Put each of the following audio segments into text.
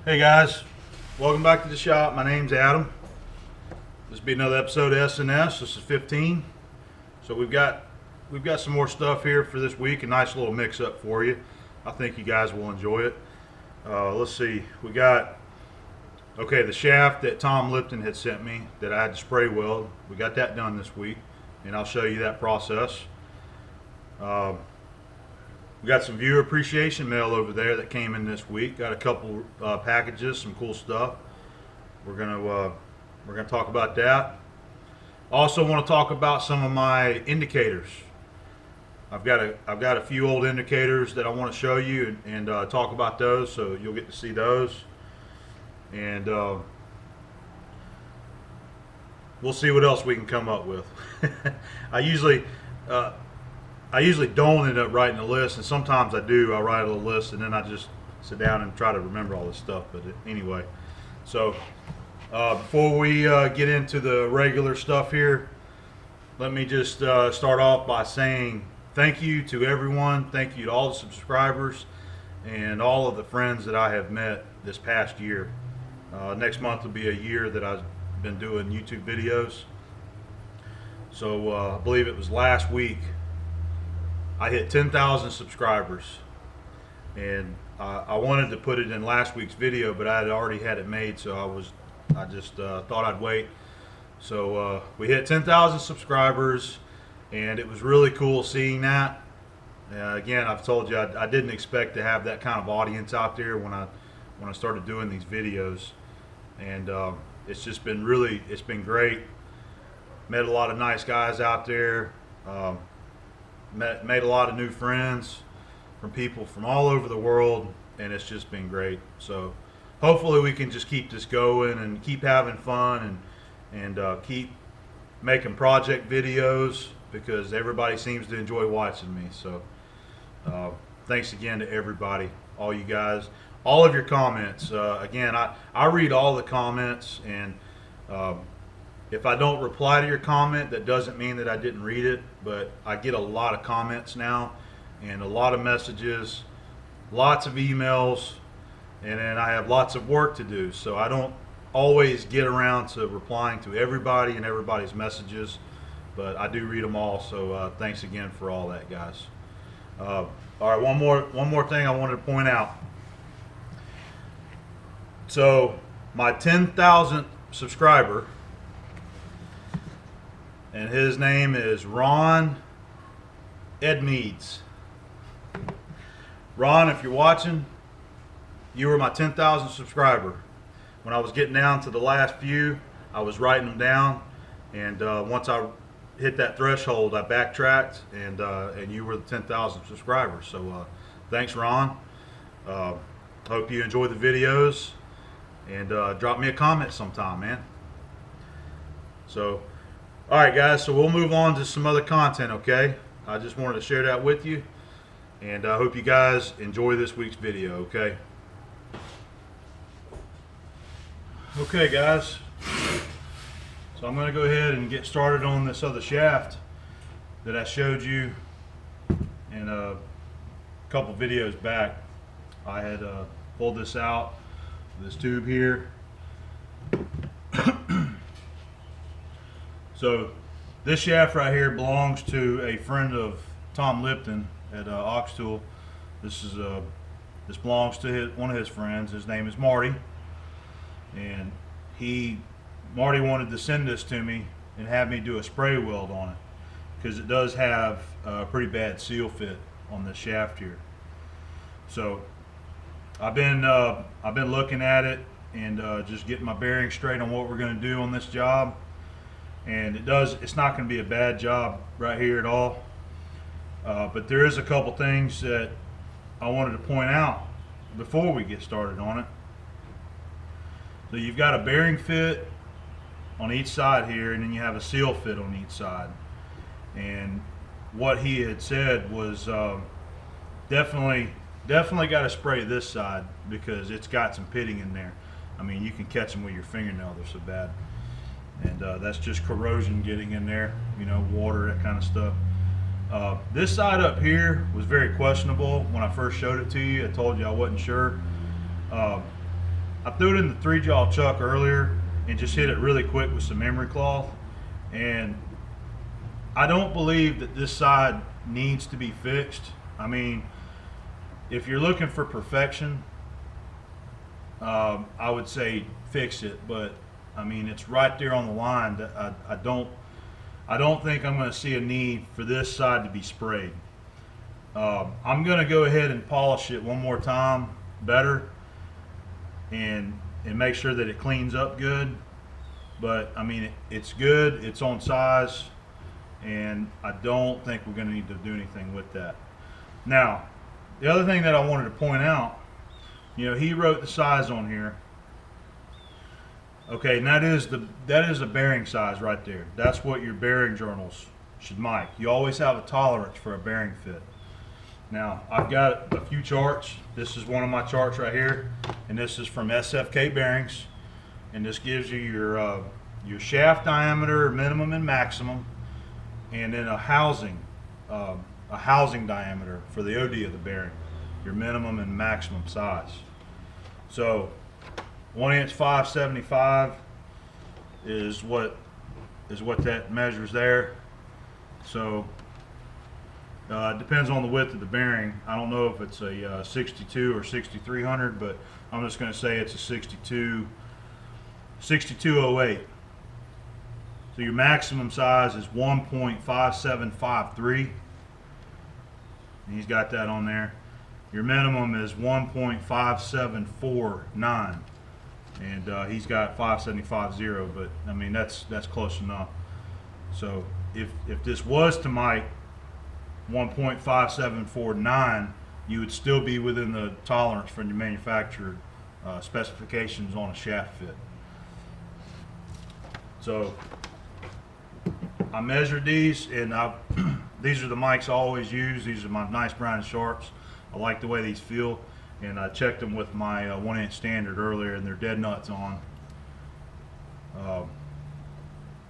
Hey guys, welcome back to the shop. My name's Adam. This will be another episode of S&S. This is 15. So we've got some more stuff here for this week. A nice little mix up for you. I think you guys will enjoy it. Let's see. We got the shaft that Tom Lipton had sent me that I had to spray weld. We got that done this week, and I'll show you that process. We got some viewer appreciation mail over there that came in this week. Got a couple packages, some cool stuff. We're gonna talk about that. Also want to talk about some of my indicators. I've got a few old indicators that I want to show you and talk about those, so you'll get to see those. And we'll see what else we can come up with. I usually don't end up writing a list, and sometimes I do. I write a little list and then I just sit down and try to remember all this stuff. But anyway, so before we get into the regular stuff here, let me just start off by saying thank you to everyone. Thank you to all the subscribers and all of the friends that I have met this past year. Next month will be a year that I've been doing YouTube videos. So I believe it was last week I hit 10,000 subscribers, and I wanted to put it in last week's video, but I had already had it made, so I just thought I'd wait. So we hit 10,000 subscribers, and it was really cool seeing that. Again, I've told you I didn't expect to have that kind of audience out there when I started doing these videos, and it's just been it's been great. Met a lot of nice guys out there. Made a lot of new friends from people from all over the world, and it's just been great. So hopefully we can just keep this going and keep having fun and keep making project videos, because everybody seems to enjoy watching me. So thanks again to everybody, all you guys, all of your comments. Again, I read all the comments, and if I don't reply to your comment, that doesn't mean that I didn't read it, but I get a lot of comments now and a lot of messages, lots of emails, and then I have lots of work to do, so I don't always get around to replying to everybody and everybody's messages, but I do read them all. So thanks again for all that, guys. All right, one more thing I wanted to point out. So my 10,000th subscriber, and his name is Ron Edmeads. Ron, if you're watching, you were my 10,000th subscriber. When I was getting down to the last few, I was writing them down, and once I hit that threshold, I backtracked, and you were the 10,000 subscribers. So thanks, Ron. Hope you enjoy the videos, and drop me a comment sometime, man. So alright guys, so we'll move on to some other content, okay? I just wanted to share that with you, and I hope you guys enjoy this week's video, okay? Okay guys, so I'm going to go ahead and get started on this other shaft that I showed you in a couple videos back. I had pulled this out, this tube here. So this shaft right here belongs to a friend of Tom Lipton at Ox Tool. This belongs to one of his friends. His name is Marty, and Marty wanted to send this to me and have me do a spray weld on it, because it does have a pretty bad seal fit on this shaft here. So I've been looking at it and just getting my bearings straight on what we're going to do on this job. And it's not going to be a bad job right here at all, but there is a couple things that I wanted to point out before we get started on it. So you've got a bearing fit on each side here, and then you have a seal fit on each side. And what he had said was definitely got to spray this side, because it's got some pitting in there. I mean, you can catch them with your fingernail, they're so bad. And that's just corrosion getting in there, you know, water, that kind of stuff. This side up here was very questionable when I first showed it to you. I told you I wasn't sure. I threw it in the 3-jaw chuck earlier and just hit it really quick with some emery cloth, and I don't believe that this side needs to be fixed. I mean, if you're looking for perfection, I would say fix it, but I mean, it's right there on the line that I don't think I'm going to see a need for this side to be sprayed. I'm going to go ahead and polish it one more time better and make sure that it cleans up good. But I mean, it's good, it's on size, and I don't think we're going to need to do anything with that. Now, the other thing that I wanted to point out, you know, he wrote the size on here. Okay, and that is the bearing size right there. That's what your bearing journals should make. You always have a tolerance for a bearing fit. Now, I've got a few charts. This is one of my charts right here, and this is from SFK Bearings, and this gives you your shaft diameter, minimum and maximum, and then a housing diameter for the OD of the bearing, your minimum and maximum size. So 1" 575 is what that measures there. So it depends on the width of the bearing. I don't know if it's a 62 or 6300, but I'm just going to say it's a 6208. So your maximum size is 1.5753. And he's got that on there. Your minimum is 1.5749, and he's got 5.750. But I mean, that's close enough. So if this was to mic 1.5749, you would still be within the tolerance from your manufacturer specifications on a shaft fit. So I measured these, and these are the mics I always use. These are my nice Brown & Sharps. I like the way these feel, and I checked them with my 1" standard earlier, and they're dead nuts on.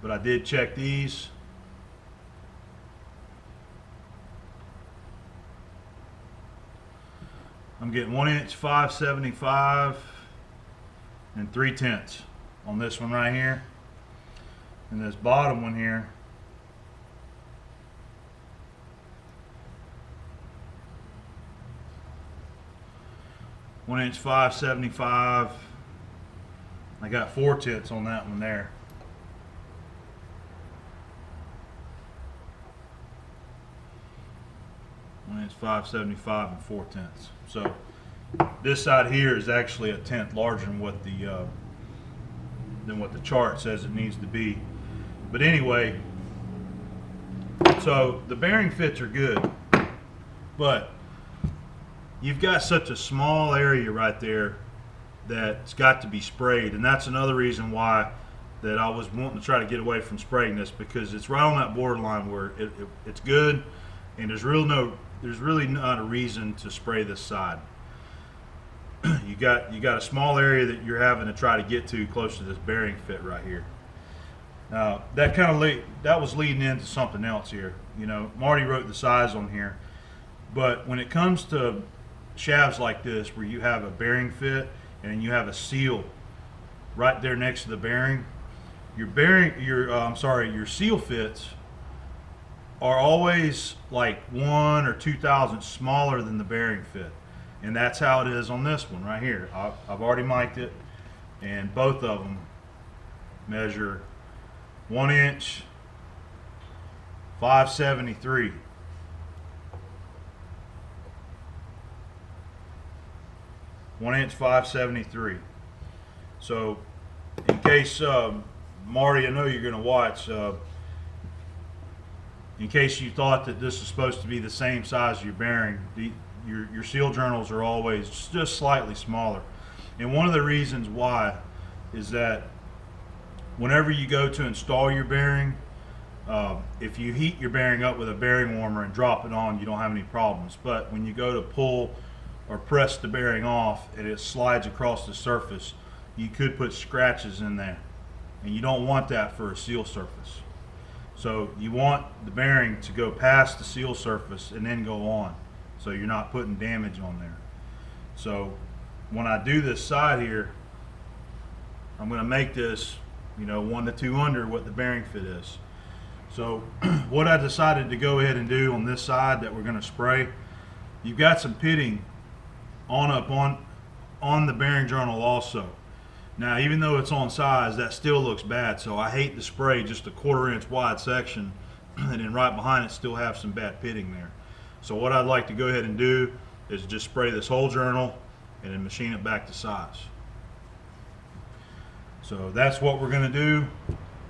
But I did check these. I'm getting 1" 575 and 3/10 on this one right here, and this bottom one here, (1" 575. I got 4/10 on that one there. (1" 575 and 4/10. So this side here is actually a 1/10 larger than what the chart says it needs to be. But anyway, so the bearing fits are good, but you've got such a small area right there that's got to be sprayed, and that's another reason why that I was wanting to try to get away from spraying this, because it's right on that borderline where it's good, and there's really not a reason to spray this side. you got a small area that you're having to try to get to close to this bearing fit right here. Now that was leading into something else here. You know, Marty wrote the size on here, but when it comes to shafts like this, where you have a bearing fit and you have a seal right there next to the bearing, your seal fits are always like 1 or 2 thousandths smaller than the bearing fit, and that's how it is on this one right here. I've already mic'd it, and both of them measure 1" 573. (1" 573. So in case Marty, I know you're going to watch, in case you thought that this is supposed to be the same size as your bearing, your seal journals are always just slightly smaller. And one of the reasons why is that whenever you go to install your bearing, if you heat your bearing up with a bearing warmer and drop it on, you don't have any problems. But when you go to pull or press the bearing off and it slides across the surface, you could put scratches in there, and you don't want that for a seal surface. So you want the bearing to go past the seal surface and then go on, so you're not putting damage on there. So when I do this side here, I'm going to make this, 1 to 2 under what the bearing fit is. So what I decided to go ahead and do on this side that we're going to spray, you've got some pitting on the bearing journal also. Now, even though it's on size, that still looks bad, so I hate to spray just a 1/4 inch wide section and then right behind it still have some bad pitting there. So what I'd like to go ahead and do is just spray this whole journal and then machine it back to size. So that's what we're going to do,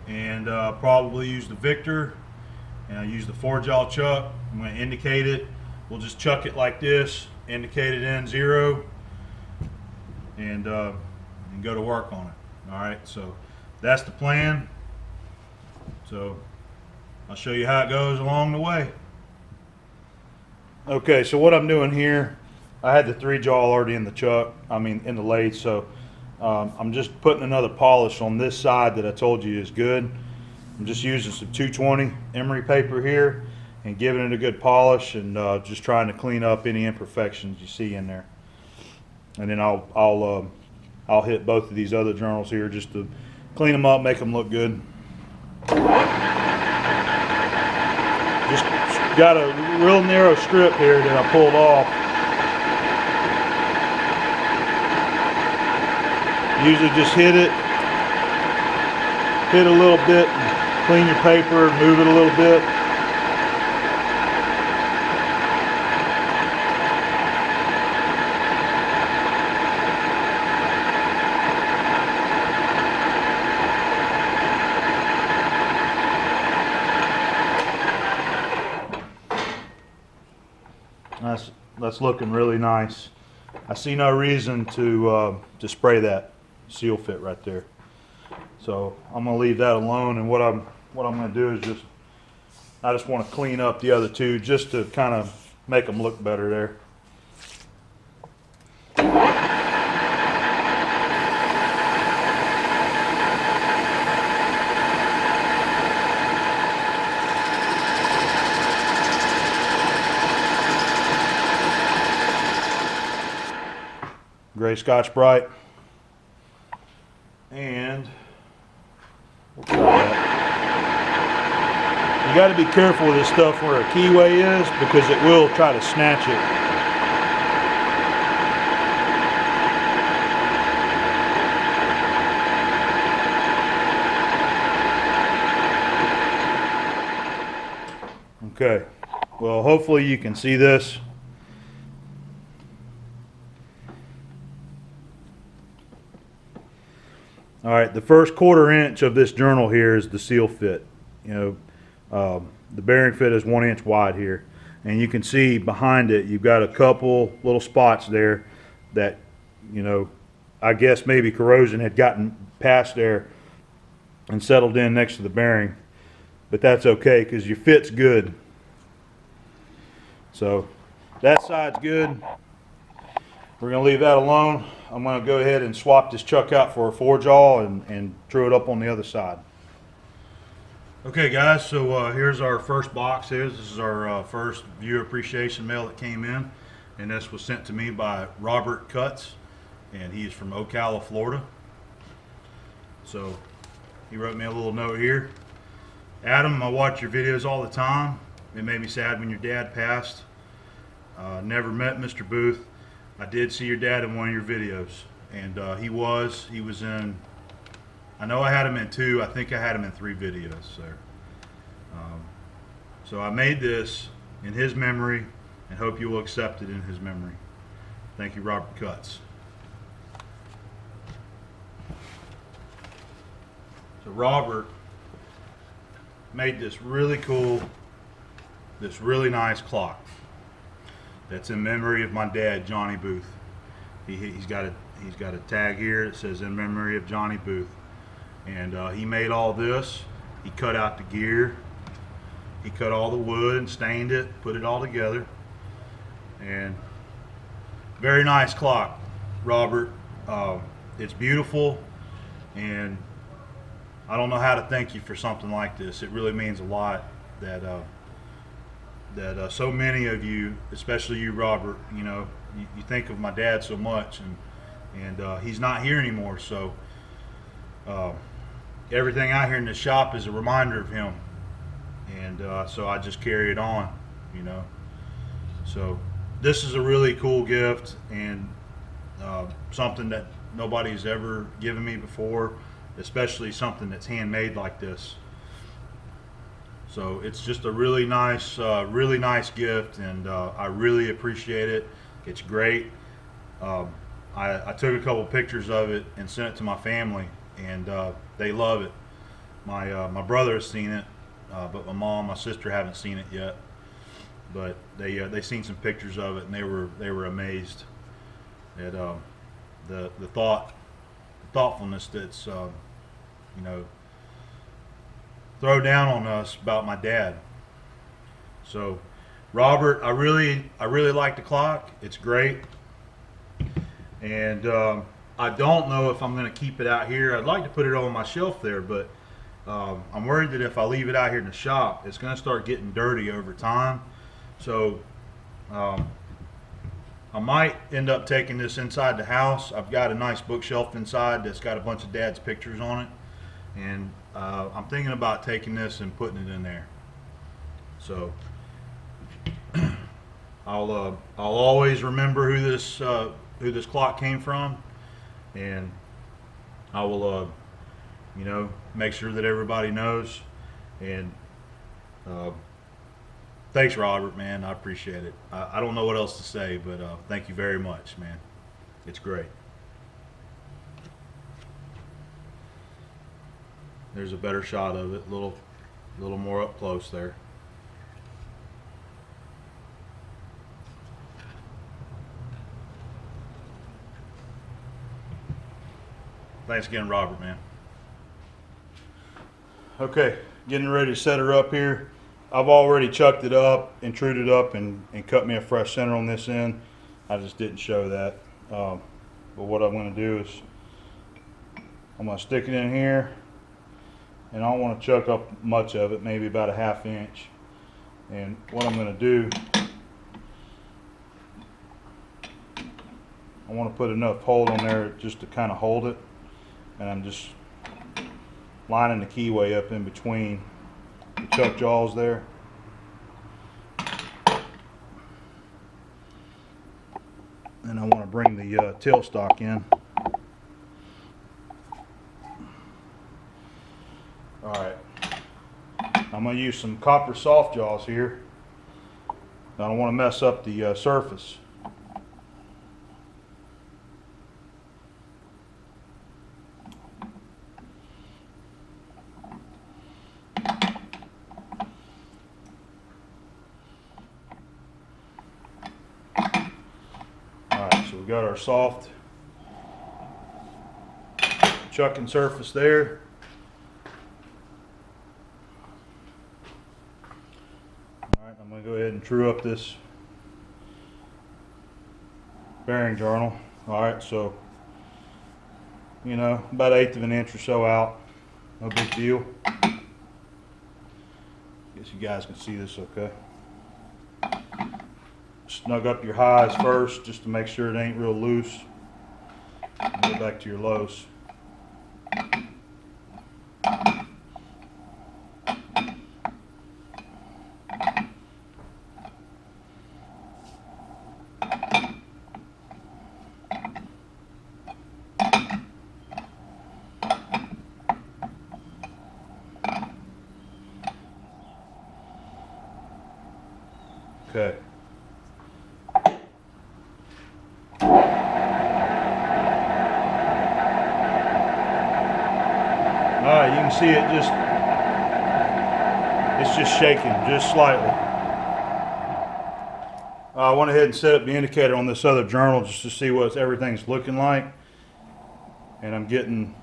and probably use the Victor, and I'll use the 4-jaw chuck. I'm going to indicate it. We'll just chuck it like this, indicate it in 0, and go to work on it. All right, so that's the plan. So I'll show you how it goes along the way. Okay, so what I'm doing here, I had the 3-jaw already in the chuck, in the lathe, so I'm just putting another polish on this side that I told you is good. I'm just using some 220 emery paper here and giving it a good polish, and just trying to clean up any imperfections you see in there. And then I'll hit both of these other journals here just to clean them up, make them look good. Just got a real narrow strip here that I pulled off. Usually just hit a little bit, and clean your paper, move it a little bit. That's looking really nice. I see no reason to spray that seal fit right there. So I'm going to leave that alone, and what I'm going to do is I just want to clean up the other two just to kind of make them look better there. Gray Scotch-Brite, and we'll try that. You got to be careful with this stuff where a keyway is, because it will try to snatch it. Okay, well, hopefully you can see this. All right, the first 1/4 inch of this journal here is the seal fit. The bearing fit is 1 inch wide here, and you can see behind it you've got a couple little spots there that, I guess maybe corrosion had gotten past there and settled in next to the bearing, but that's okay because your fit's good. So that side's good. We're going to leave that alone. I'm going to go ahead and swap this chuck out for a 4-jaw and true it up on the other side. Okay guys, so here's our first box. This is our first viewer appreciation mail that came in, and this was sent to me by Robert Cutts, and he's from Ocala, Florida. So he wrote me a little note here. Adam, I watch your videos all the time. It made me sad when your dad passed. Never met Mr. Booth. I did see your dad in one of your videos, and he was in, I know I had him in 2, I think I had him in 3 videos there. So I made this in his memory and hope you will accept it in his memory. Thank you, Robert Cutts. So Robert made this really cool, this really nice clock. That's in memory of my dad, Johnny Booth. He's got a tag here that says in memory of Johnny Booth, and he made all this. He cut out the gear, he cut all the wood and stained it, put it all together, and very nice clock, Robert. It's beautiful, and I don't know how to thank you for something like this. It really means a lot that so many of you, especially you, Robert, you think of my dad so much, and he's not here anymore. So uh, everything out here in the shop is a reminder of him, and so I just carry it on, you know. So this is a really cool gift, and something that nobody's ever given me before, especially something that's handmade like this. So it's just a really nice gift, and I really appreciate it. It's great. I took a couple pictures of it and sent it to my family, and they love it. My brother has seen it, but my mom, my sister haven't seen it yet. But they seen some pictures of it, and they were amazed at the thoughtfulness that's you know, throw down on us about my dad. So Robert, I really like the clock. It's great, and I don't know if I'm going to keep it out here. I'd like to put it on my shelf there, but I'm worried that if I leave it out here in the shop, it's going to start getting dirty over time. So I might end up taking this inside the house. I've got a nice bookshelf inside that's got a bunch of Dad's pictures on it, and I'm thinking about taking this and putting it in there. So I'll always remember who this clock came from, and I will you know, make sure that everybody knows. And thanks, Robert, man. I appreciate it. I don't know what else to say, but thank you very much, man. It's great. There's a better shot of it, a little more up close there. Thanks again, Robert, man. Okay, getting ready to set her up here. I've already chucked it up, intruded up, and cut me a fresh center on this end. I just didn't show that. But what I'm going to do is I'm going to stick it in here, and I don't want to chuck up much of it, maybe about a ½ inch. And what I'm going to do, I want to put enough hold on there just to kind of hold it, and I'm just lining the keyway up in between the chuck jaws there. And I want to bring the tailstock in. Alright, I'm going to use some copper soft jaws here. I don't want to mess up the surface. So we got our soft chucking surface there. Alright, I'm going to go ahead and true up this bearing journal. Alright, so, you know, about 1/8 of an inch or so out. No big deal. Guess you guys can see this okay. Snug up your highs first just to make sure it ain't real loose. And go back to your lows. Okay. Alright, you can see it's just shaking just slightly. I went ahead and set up the indicator on this other journal just to see what everything's looking like. And I'm getting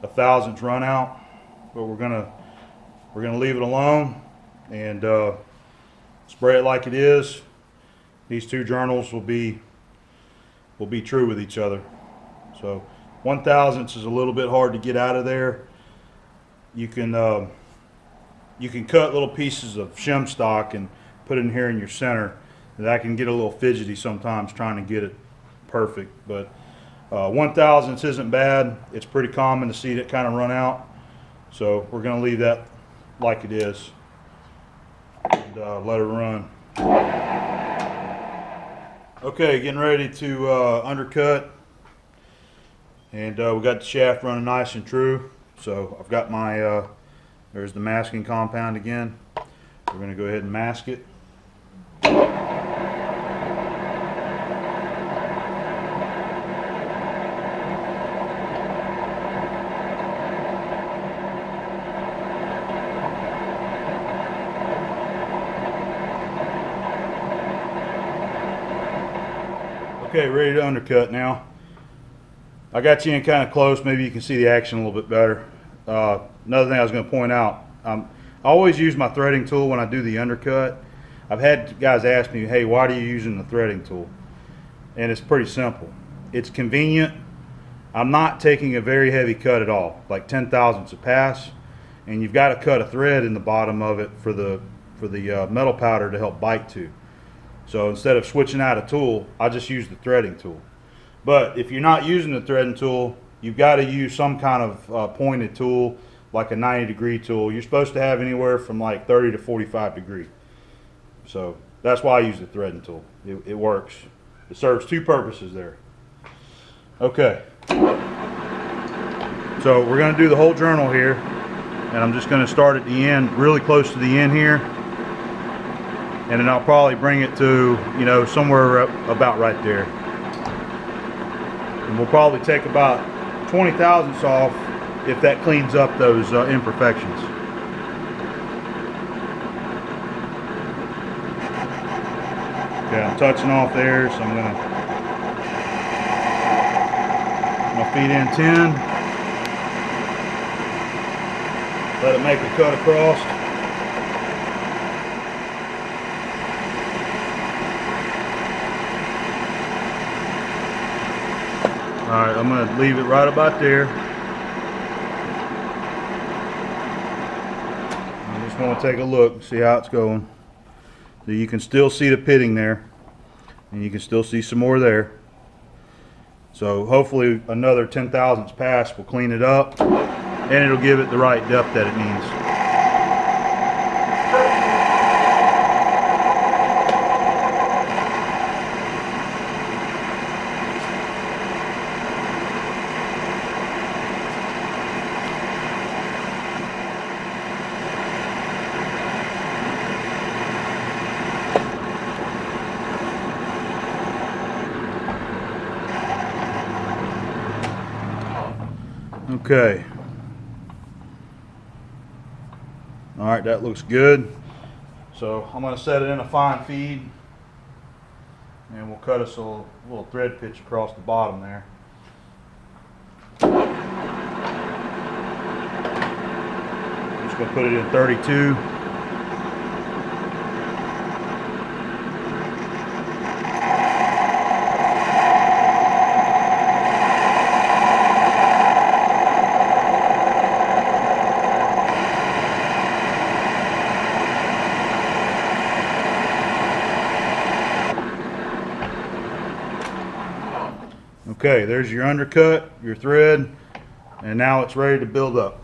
a 1,000th run out, but we're gonna leave it alone and spray it like it is. These two journals will be true with each other. So 1,000ths is a little bit hard to get out of there. You can cut little pieces of shim stock and put it in here in your center. That can get a little fidgety sometimes trying to get it perfect, but One thousandths isn't bad. It's pretty common to see that kind of run out. So we're going to leave that like it is and let it run. Okay, getting ready to undercut, and we got the shaft running nice and true. So I've got my there's the masking compound again. We're going to go ahead and mask it. Okay, ready to undercut now. I got you in kind of close, maybe you can see the action a little bit better. Another thing I was going to point out, I always use my threading tool when I do the undercut. I've had guys ask me, hey, why are you using the threading tool? And it's pretty simple. It's convenient. I'm not taking a very heavy cut at all, like 10 thousandths a pass, and you've got to cut a thread in the bottom of it for the metal powder to help bite to. So instead of switching out a tool, I just use the threading tool. But if you're not using the threading tool, you've got to use some kind of pointed tool, like a 90-degree tool. You're supposed to have anywhere from like 30 to 45 degree. So that's why I use the threading tool. It works. It serves two purposes there. Okay. So we're going to do the whole journal here, and I'm just going to start at the end, really close to the end here. And then I'll probably bring it to, you know, somewhere about right there. And we'll probably take about 20 thousandths off if that cleans up those imperfections. Okay, I'm touching off there, so I'm gonna feed in 10. Let it make a cut across. Alright, I'm going to leave it right about there. I just want to take a look and see how it's going. So you can still see the pitting there, and you can still see some more there. So hopefully another 10 thousandths pass will clean it up, and it'll give it the right depth that it needs. Okay. All right, that looks good. So I'm going to set it in a fine feed, and we'll cut us a little thread pitch across the bottom there. I'm just going to put it in 32. Okay, there's your undercut, your thread, and now it's ready to build up.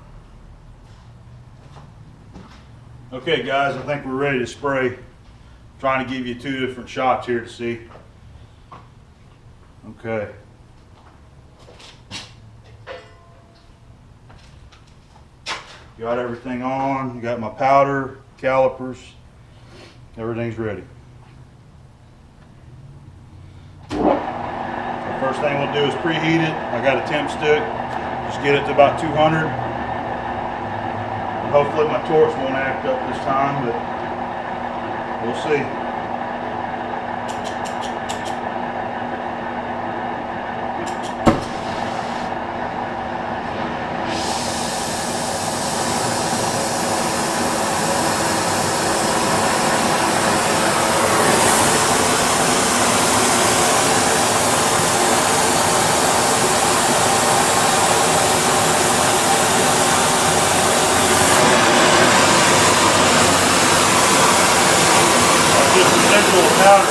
Okay guys, I think we're ready to spray. I'm trying to give you two different shots here to see. Okay. Got everything on, got my powder, calipers, everything's ready. First thing we'll do is preheat it. I got a temp stick. Just get it to about 200. And hopefully my torch won't act up this time, but we'll see. Powder.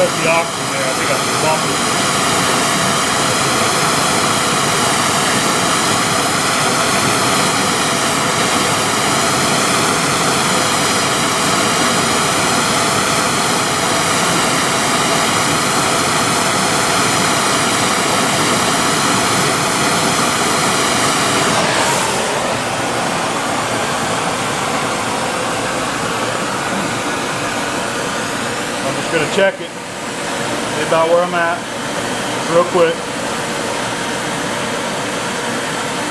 That's the oxygen there. I think I should bump it. Gonna check it, see about where I'm at, real quick.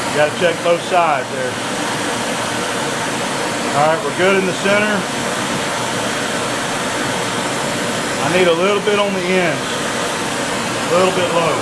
You gotta check both sides there. Alright, we're good in the center. I need a little bit on the ends, a little bit low.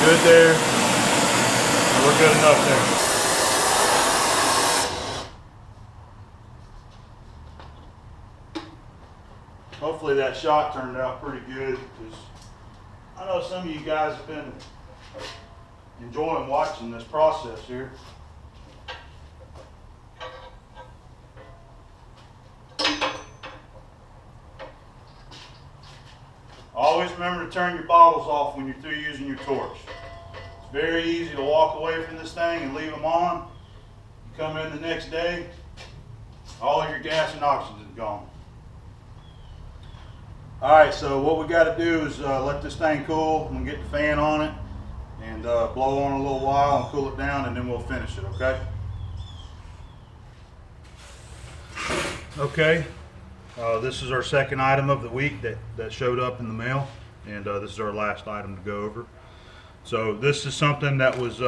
Good there. We're good enough there. Hopefully that shot turned out pretty good, because I know some of you guys have been enjoying watching this process here. Always remember to turn your bottles off when you're through using your torch. It's very easy to walk away from this thing and leave them on. You come in the next day, all of your gas and oxygen is gone. Alright, so what we got to do is let this thing cool. I'm going to get the fan on it and blow on a little while and cool it down, and then we'll finish it, okay? Okay. This is our second item of the week that showed up in the mail, and this is our last item to go over. So this is something that was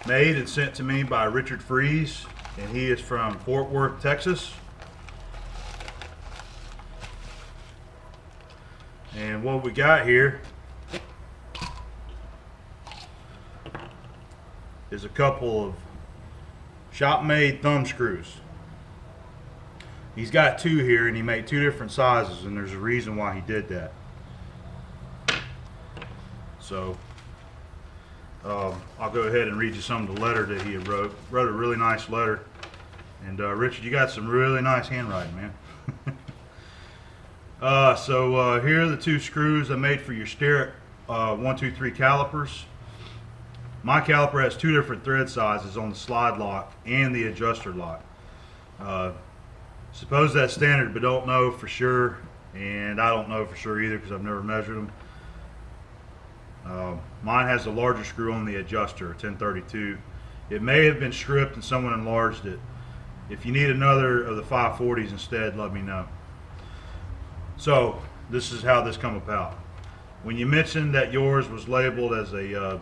made and sent to me by Richard Freeze, and he is from Fort Worth, Texas. And what we got here is a couple of shop-made thumb screws. He's got two here, and he made two different sizes, and there's a reason why he did that. So I'll go ahead and read you some of the letter that he had wrote. Wrote a really nice letter, and Richard, you got some really nice handwriting, man. Here are the two screws I made for your Sterrett 1, 2, 3 calipers. My caliper has two different thread sizes on the slide lock and the adjuster lock. Suppose that's standard, but don't know for sure, and I don't know for sure either because I've never measured them. Mine has a larger screw on the adjuster, a 1032. It may have been stripped and someone enlarged it. If you need another of the 540s instead, let me know. So this is how this come about. When you mentioned that yours was labeled as a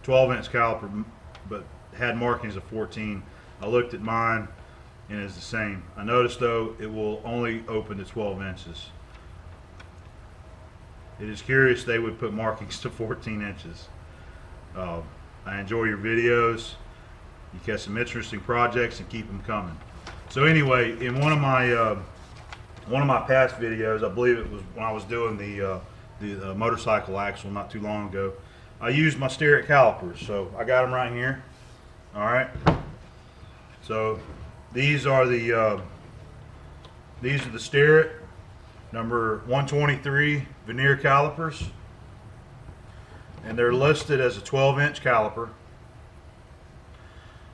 12-inch caliper but had markings of 14, I looked at mine and it's the same. I noticed though it will only open to 12 inches. It is curious they would put markings to 14 inches. I enjoy your videos. You catch some interesting projects and keep them coming. So anyway, in one of my past videos, I believe it was when I was doing the motorcycle axle not too long ago, I used my Sterrett calipers. So I got them right here. All right. So these are the Sterrett number 123 veneer calipers, and they're listed as a 12-inch caliper.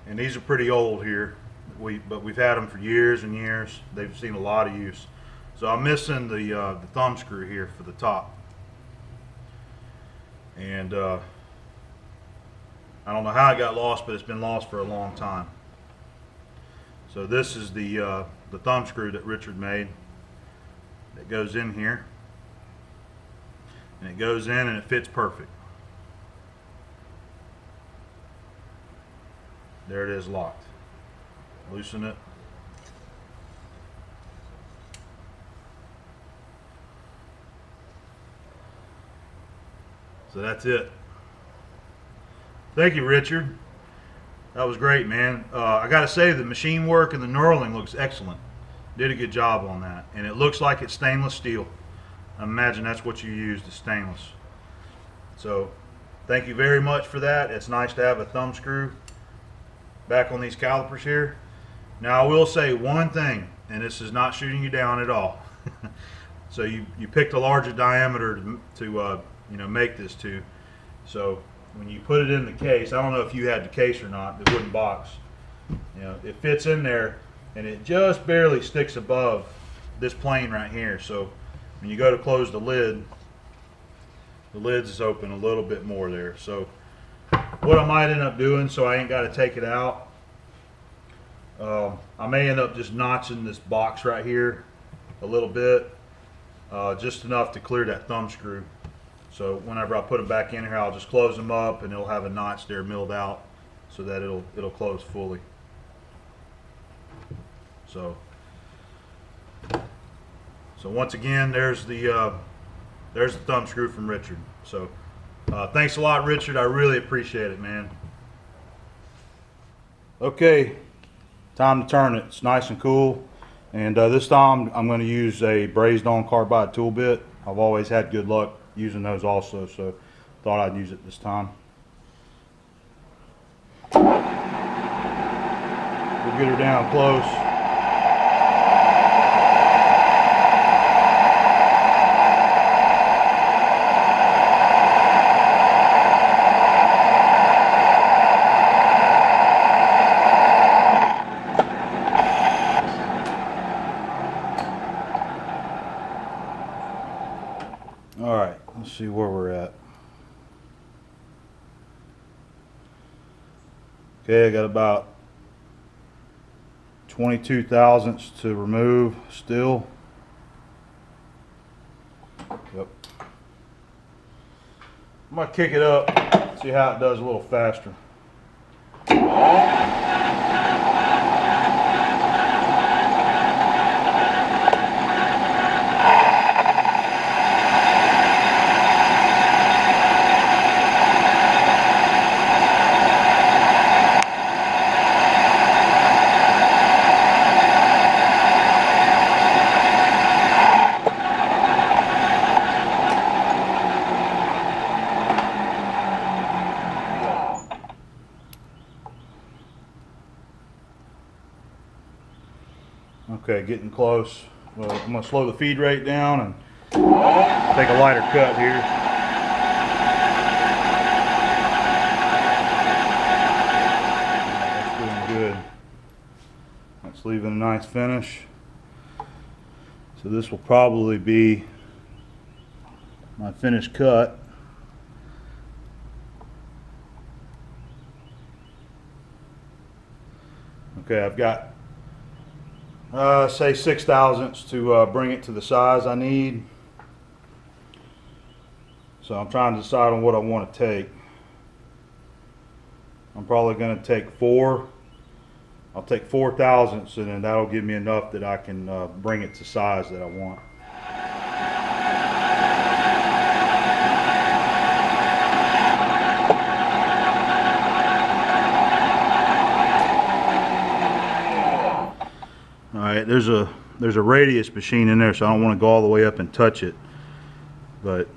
And these are pretty old here, but we've had them for years and years. They've seen a lot of use. So I'm missing the thumb screw here for the top, and I don't know how it got lost, but it's been lost for a long time. So this is the thumb screw that Richard made that goes in here, and it goes in and it fits perfect. There it is, locked. Loosen it. So that's it. Thank you, Richard. That was great, man. I got to say, the machine work and the knurling looks excellent. Did a good job on that. And it looks like it's stainless steel. I imagine that's what you used, is stainless. So thank you very much for that. It's nice to have a thumb screw back on these calipers here. Now I will say one thing, and this is not shooting you down at all. So you picked a larger diameter to you know, make this to. So when you put it in the case, I don't know if you had the case or not, the wooden box. You know, it fits in there, and it just barely sticks above this plane right here. So when you go to close the lid, the lid's is open a little bit more there. So what I might end up doing, so I ain't got to take it out, I may end up just notching this box right here a little bit, just enough to clear that thumb screw. So whenever I put them back in here, I'll just close them up, and it'll have a notch there milled out so that it'll close fully. So once again, there's the thumb screw from Richard. So thanks a lot, Richard. I really appreciate it, man. Okay, time to turn it. It's nice and cool. And this time I'm going to use a brazed on carbide tool bit. I've always had good luck using those also, so thought I'd use it this time. We'll get her down close. Alright, let's see where we're at. Okay, I got about 22 thousandths to remove still. Yep. I'm going to kick it up, see how it does a little faster. Okay, getting close. Well, I'm going to slow the feed rate down and take a lighter cut here. That's doing good. That's leaving a nice finish. So this will probably be my finished cut. Okay, I've got say 6 thousandths to bring it to the size I need. So I'm trying to decide on what I want to take. I'm probably going to take 4. I'll take 4 thousandths, and then that'll give me enough that I can bring it to size that I want. Alright, there's a radius machine in there, so I don't want to go all the way up and touch it. But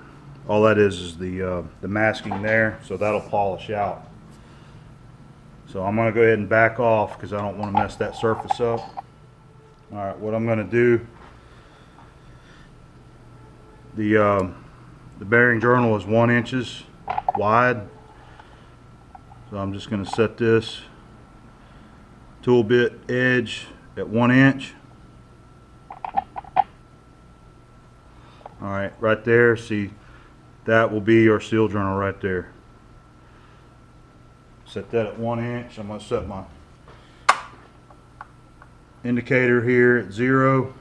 all that is the masking there, so that'll polish out. So I'm going to go ahead and back off because I don't want to mess that surface up. Alright, what I'm going to do, the bearing journal is 1 inch wide. So I'm just going to set this tool bit edge at 1 inch. Alright, right there, see, that will be our seal journal right there. Set that at 1 inch. I'm going to set my indicator here at 0.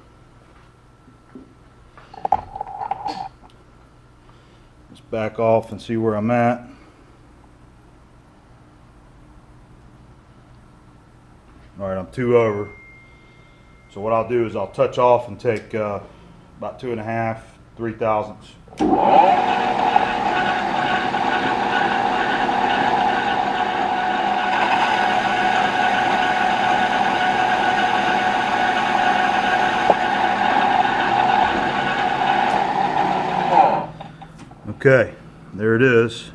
Let's back off and see where I'm at. Alright, I'm 2 over. So what I'll do is I'll touch off and take about 2.5, 3 thousandths. Okay, there it is.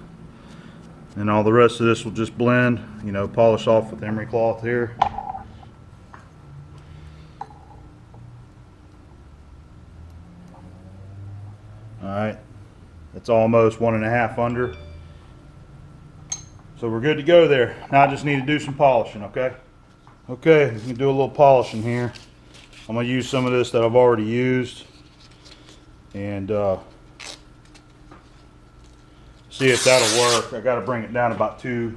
And all the rest of this will just blend, you know, polish off with emery cloth here. Alright, that's almost 1.5 under. So we're good to go there. Now I just need to do some polishing, okay? Okay, we can do a little polishing here. I'm going to use some of this that I've already used and see if that'll work. I got to bring it down about 2.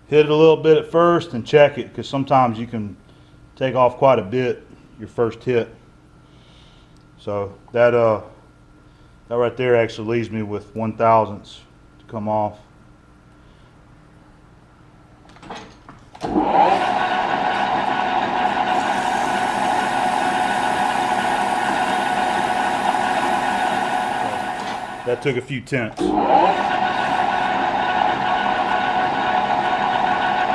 Hit it a little bit at first and check it, because sometimes you can take off quite a bit your first hit. So that right there actually leaves me with 1/1000 to come off. That took a few tenths.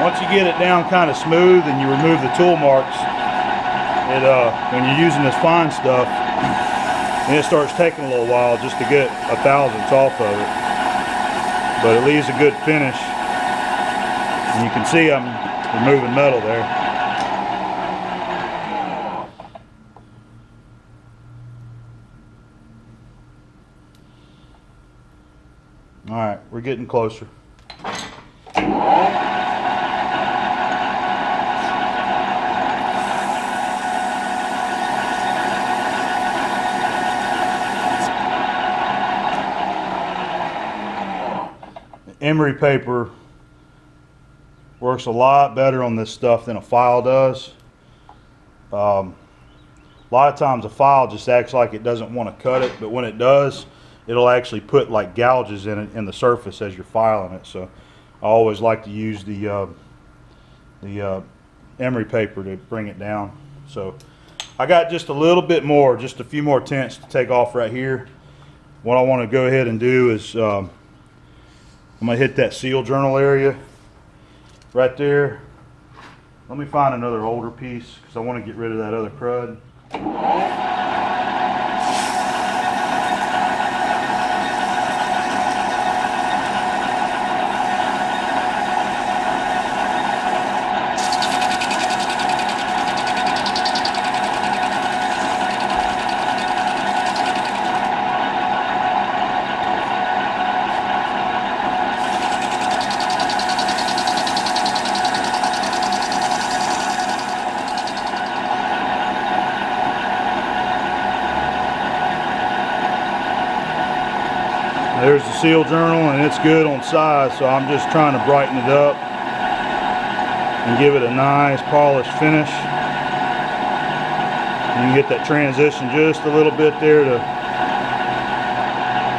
Once you get it down kind of smooth and you remove the tool marks, when you're using this fine stuff, then it starts taking a little while just to get 1/1000 off of it. But it leaves a good finish. And you can see I'm removing metal there. Alright, we're getting closer. Emery paper works a lot better on this stuff than a file does. A lot of times a file just acts like it doesn't want to cut it, but when it does, it'll actually put like gouges in it in the surface as you're filing it. So I always like to use the emery paper to bring it down. So I got just a little bit more, just a few more tenths to take off right here. What I want to go ahead and do is I'm going to hit that seal journal area right there. Let me find another older piece because I want to get rid of that other crud. There's the seal journal, and it's good on size, so I'm just trying to brighten it up and give it a nice polished finish. You can get that transition just a little bit there to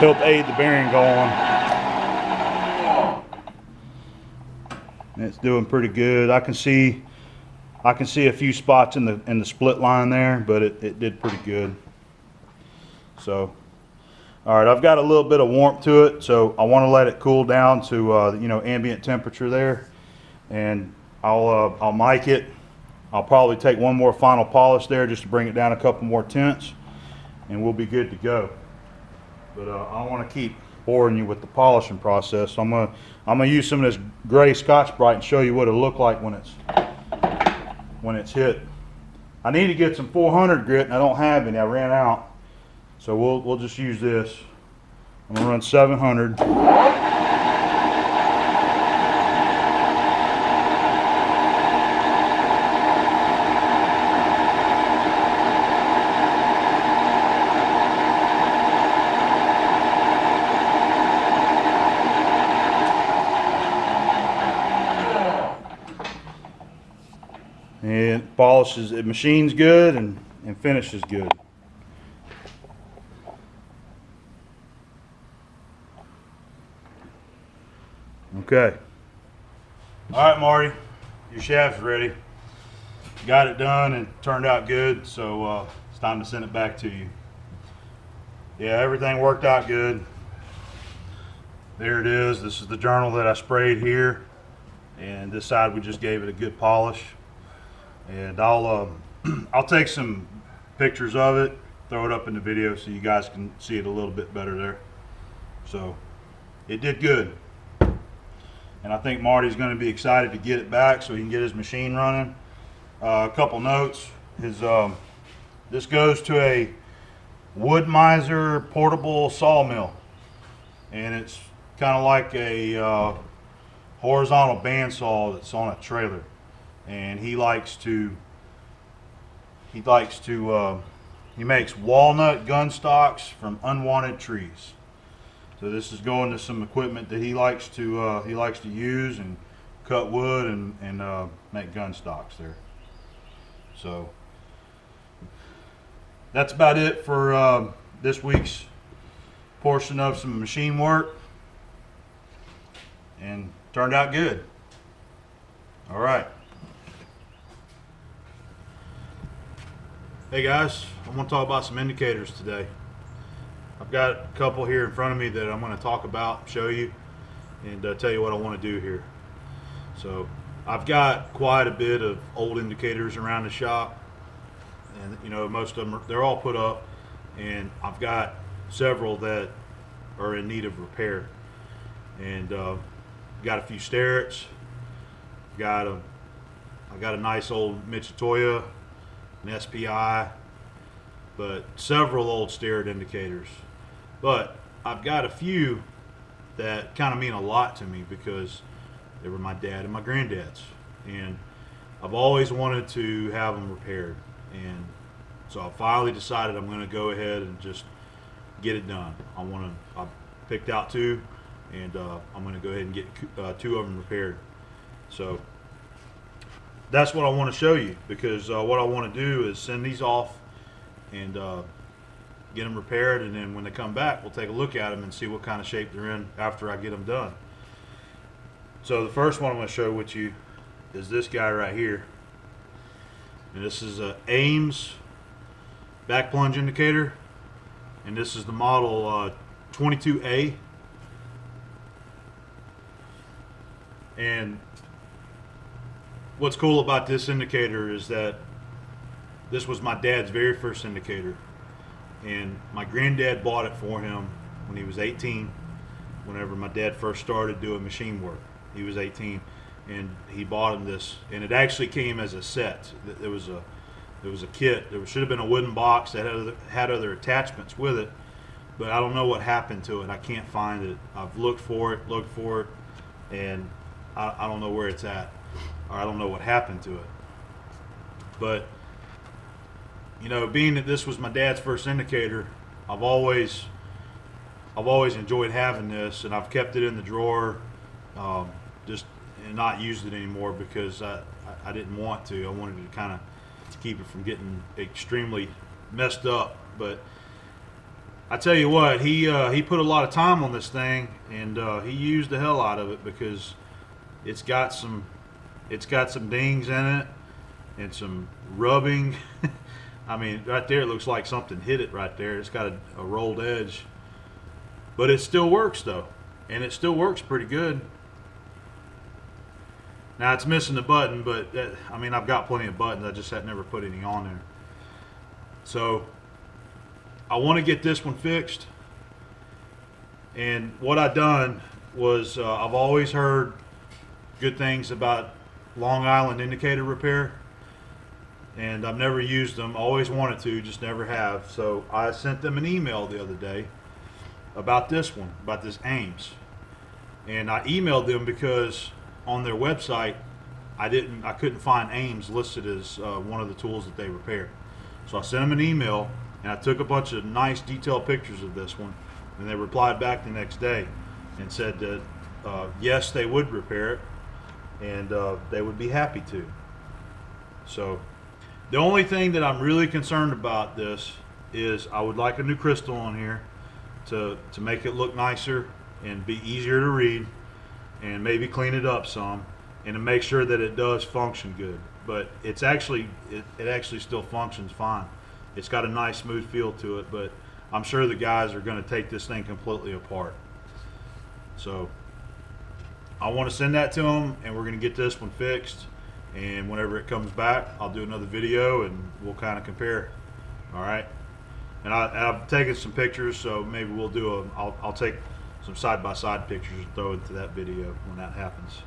help aid the bearing going. And it's doing pretty good. I can see a few spots in the split line there, but it did pretty good. So all right, I've got a little bit of warmth to it, so I want to let it cool down to you know, ambient temperature there, and I'll mic it. I'll probably take one more final polish there just to bring it down a couple more tenths, and we'll be good to go. But I don't want to keep boring you with the polishing process, so I'm gonna use some of this gray Scotch-Brite and show you what it'll look like when it's hit. I need to get some 400 grit, and I don't have any. I ran out. So we'll just use this. I'm gonna run 700. And it polishes, it machines good and finishes good. Okay. All right, Marty, your shaft's ready. Got it done and turned out good, so it's time to send it back to you. Yeah, everything worked out good. There it is. This is the journal that I sprayed here, and this side we just gave it a good polish. And I'll I'll take some pictures of it, throw it up in the video so you guys can see it a little bit better there. So it did good, and I think Marty's going to be excited to get it back so he can get his machine running. A couple notes: this goes to a Wood Miser portable sawmill, and it's kind of like a horizontal bandsaw that's on a trailer. And he makes walnut gun stocks from unwanted trees. So this is going to some equipment that he likes to use and cut wood and make gun stocks there. So that's about it for this week's portion of some machine work, and turned out good. All right. Hey guys, I want to talk about some indicators today. I've got a couple here in front of me that I'm going to talk about, show you, and tell you what I want to do here. So I've got quite a bit of old indicators around the shop, and you know, most of them they're all put up, and I've got several that are in need of repair. And got a few Starretts, I got a nice old Mitsutaya, an SPI, but several old Starrett indicators. But I've got a few that kind of mean a lot to me because they were my dad and my granddad's, and I've always wanted to have them repaired. And so I finally decided I'm going to go ahead and just get it done. I picked out two, and I'm going to go ahead and get two of them repaired. So that's what I want to show you, because what I want to do is send these off and get them repaired, and then when they come back we'll take a look at them and see what kind of shape they're in after I get them done. So the first one I'm going to show with you is this guy right here, and this is a Ames back plunge indicator, and this is the model 22A. And what's cool about this indicator is that this was my dad's very first indicator, and my granddad bought it for him when he was 18. Whenever my dad first started doing machine work, he was 18, and he bought him this, and it actually came as a set. There was a kit. There should have been a wooden box that had other attachments with it, but I don't know what happened to it. I can't find it. I've looked for it, and I don't know where it's at, or I don't know what happened to it. But you know, being that this was my dad's first indicator, I've always enjoyed having this, and I've kept it in the drawer, just and not used it anymore because I didn't want to. I wanted to kind of keep it from getting extremely messed up. But I tell you what, he put a lot of time on this thing, and he used the hell out of it, because it's got some dings in it and some rubbing. I mean, right there it looks like something hit it right there. It's got a rolled edge, but it still works though, and it still works pretty good. Now it's missing the button, but I mean, I've got plenty of buttons. I just had never put any on there. So I want to get this one fixed, and what I done was I've always heard good things about Long Island indicator repair, and I've never used them. Always wanted to, just never have. So I sent them an email the other day about this one, about this Ames, and I emailed them because on their website I couldn't find Ames listed as one of the tools that they repair. So I sent them an email, and I took a bunch of nice detailed pictures of this one, and they replied back the next day and said that yes, they would repair it, and they would be happy to. So the only thing that I'm really concerned about this is I would like a new crystal on here to make it look nicer and be easier to read, and maybe clean it up some, and to make sure that it does function good. But it actually still functions fine. It's got a nice smooth feel to it, but I'm sure the guys are going to take this thing completely apart. So I want to send that to him, and we're going to get this one fixed. And whenever it comes back, I'll do another video and we'll kind of compare. All right. And I've taken some pictures, so maybe we'll do I'll take some side-by-side pictures and throw into that video when that happens.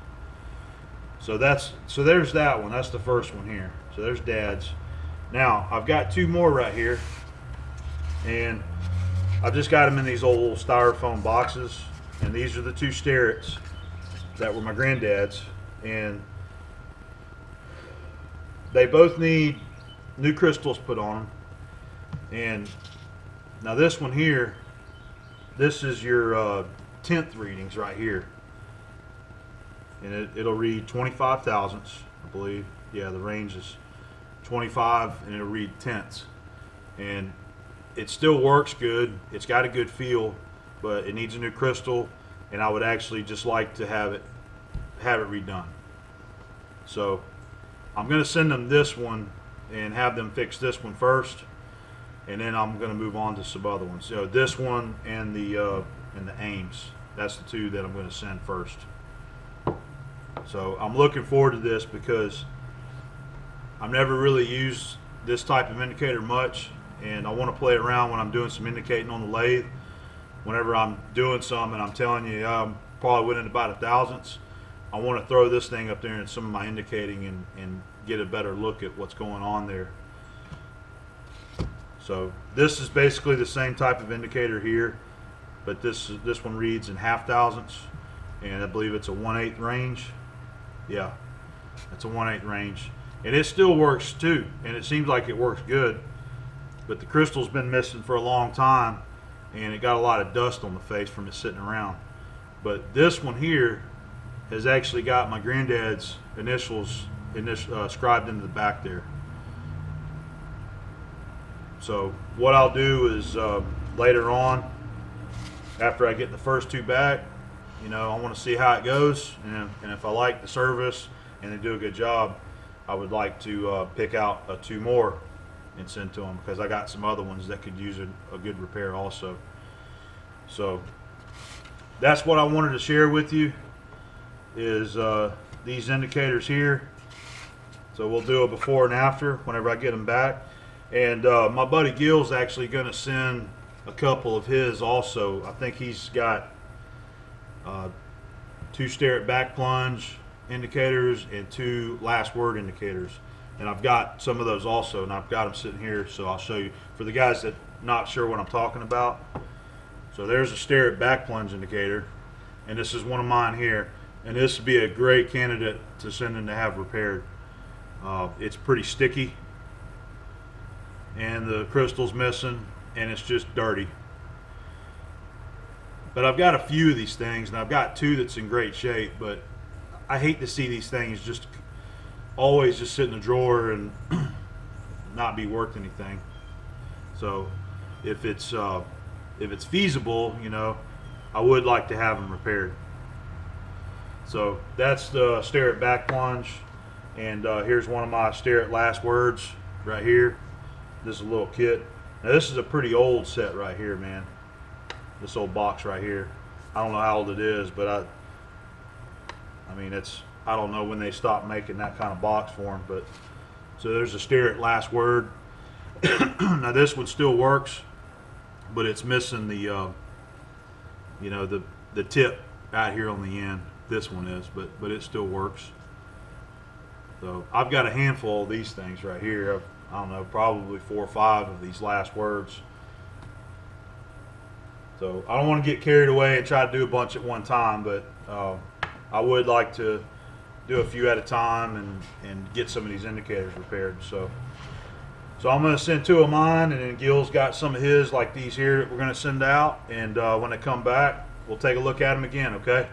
So there's that one. That's the first one here. So there's Dad's. Now I've got two more right here, and I've just got them in these old styrofoam boxes, and these are the two Sterretts that were my granddad's, and they both need new crystals put on them. And now this one here, this is your 10th readings right here, and it'll read 25 thousandths, I believe. Yeah, the range is 25, and it'll read tenths, and it still works good. It's got a good feel, but it needs a new crystal, and I would actually just like to have it redone. So I'm going to send them this one and have them fix this one first, and then I'm going to move on to some other ones. So this one and the Ames, that's the two that I'm going to send first. So I'm looking forward to this because I've never really used this type of indicator much, and I want to play around when I'm doing some indicating on the lathe. Whenever I'm doing some and I'm telling you I'm probably winning about 1,000ths, I want to throw this thing up there in some of my indicating and get a better look at what's going on there. So this is basically the same type of indicator here, but this one reads in half thousandths, and I believe it's a 1/8 range. Yeah, it's a 1/8 range, and it still works too, and it seems like it works good, but the crystal's been missing for a long time, and it got a lot of dust on the face from it sitting around. But this one here has actually got my granddad's initials scribed into the back there. So what I'll do is later on, after I get the first two back, you know, I want to see how it goes, and if I like the service and they do a good job, I would like to pick out two more and send to them, because I got some other ones that could use a good repair also. So that's what I wanted to share with you, is these indicators here. So we'll do a before and after whenever I get them back. And my buddy Gil's actually going to send a couple of his also. I think he's got two Sterrett back plunge indicators and two last word indicators. And I've got some of those also, and I've got them sitting here, so I'll show you for the guys that not sure what I'm talking about. So there's a Sterrett back plunge indicator, and this is one of mine here, and this would be a great candidate to send in to have repaired. It's pretty sticky, and the crystal's missing, and it's just dirty. But I've got a few of these things, and I've got two that's in great shape, but I hate to see these things just always just sit in a drawer and not be worth anything. So if it's feasible, you know, I would like to have them repaired. So that's the Sterrett back plunge, and here's one of my Sterrett last words right here. This is a little kit. Now this is a pretty old set right here, man. This old box right here. I don't know how old it is, but I mean, I don't know when they stopped making that kind of box for them, but so there's a Sterrett last word. Now this one still works, but it's missing the you know, the tip out here on the end. This one is, but it still works. So I've got a handful of these things right here. I don't know, probably 4 or 5 of these last words. So I don't want to get carried away and try to do a bunch at one time, but I would like to do a few at a time and get some of these indicators repaired. So I'm going to send 2 of mine, and then Gil's got some of his, like these here, that we're going to send out. And when they come back, we'll take a look at them again, okay?